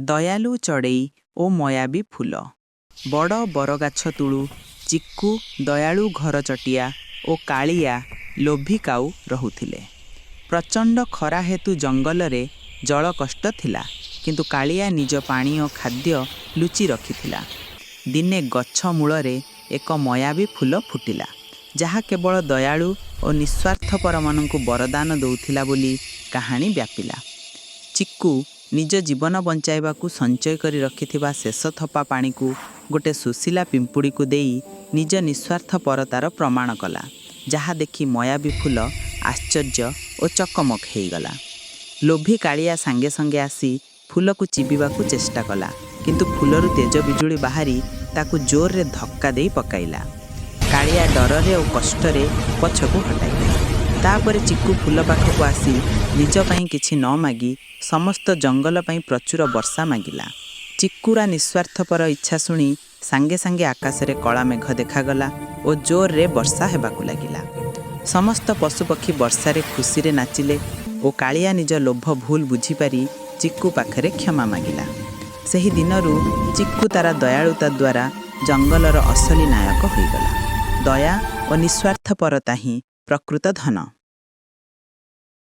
ଦୟାଲୁ ଚଢ଼େଇ ଓ ମୟାବୀ ଫୁଲ। ବଡ଼ ବରଗାଛ ତୁଳୁ ଚିକ୍କୁ, ଦୟାଳୁ ଘରଚଟିଆ ଓ କାଳିଆ ଲୋଭୀ କାଉ ରହୁଥିଲେ। ପ୍ରଚଣ୍ଡ ଖରା ହେତୁ ଜଙ୍ଗଲରେ ଜଳ କଷ୍ଟ ଥିଲା, କିନ୍ତୁ କାଳିଆ ନିଜ ପାଣି ଓ ଖାଦ୍ୟ ଲୁଚି ରଖିଥିଲା। ଦିନେ ଗଛ ମୂଳରେ ଏକ ମୟାବୀ ଫୁଲ ଫୁଟିଲା, ଯାହା କେବଳ ଦୟାଳୁ ଓ ନିଃସ୍ୱାର୍ଥପରମାନଙ୍କୁ ବରଦାନ ଦେଉଥିଲା ବୋଲି କାହାଣୀ ବ୍ୟାପିଲା। ଚିକ୍କୁ ନିଜ ଜୀବନ ବଞ୍ଚାଇବାକୁ ସଞ୍ଚୟ କରି ରଖିଥିବା ଶେଷ ଥୋପା ପାଣିକୁ ଗୋଟେ ସୁଶୀଲା ପିମ୍ପୁଡ଼ିକୁ ଦେଇ ନିଜ ନିଃସ୍ୱାର୍ଥପରତାର ପ୍ରମାଣ କଲା, ଯାହା ଦେଖି ମୟାବୀ ଫୁଲ ଆଶ୍ଚର୍ଯ୍ୟ ଓ ଚକମକ ହେଇଗଲା। ଲୋଭୀ କାଳିଆ ସାଙ୍ଗେ ସାଙ୍ଗେ ଆସି ଫୁଲକୁ ଚିବିବାକୁ ଚେଷ୍ଟା କଲା, କିନ୍ତୁ ଫୁଲରୁ ତେଜ ବିଜୁଳି ବାହାରି ତାକୁ ଜୋରରେ ଧକ୍କା ଦେଇ ପକାଇଲା। କାଳିଆ ଡରରେ ଓ କଷ୍ଟରେ ପଛକୁ ହଟାଇଲା। ତାପରେ ଚିକ୍କୁ ଫୁଲ ପାଖକୁ ଆସି ନିଜ ପାଇଁ କିଛି ନ ମାଗି ସମସ୍ତ ଜଙ୍ଗଲ ପାଇଁ ପ୍ରଚୁର ବର୍ଷା ମାଗିଲା। ଚିକ୍କୁର ନିଃସ୍ୱାର୍ଥପର ଇଚ୍ଛା ଶୁଣି ସାଙ୍ଗେ ସାଙ୍ଗେ ଆକାଶରେ କଳା ମେଘ ଦେଖାଗଲା ଓ ଜୋରରେ ବର୍ଷା ହେବାକୁ ଲାଗିଲା। ସମସ୍ତ ପଶୁପକ୍ଷୀ ବର୍ଷାରେ ଖୁସିରେ ନାଚିଲେ ଓ କାଳିଆ ନିଜ ଲୋଭ ଭୁଲ ବୁଝିପାରି ଚିକ୍କୁ ପାଖରେ କ୍ଷମା ମାଗିଲା। ସେହି ଦିନରୁ ଚିକ୍କୁ ତାର ଦୟାଳୁତା ଦ୍ୱାରା ଜଙ୍ଗଲର ଅସଲି ନାୟକ ହୋଇଗଲା। ଦୟା ଓ ନିଃସ୍ୱାର୍ଥପରତା ହିଁ ପ୍ରକୃତ ଧନ।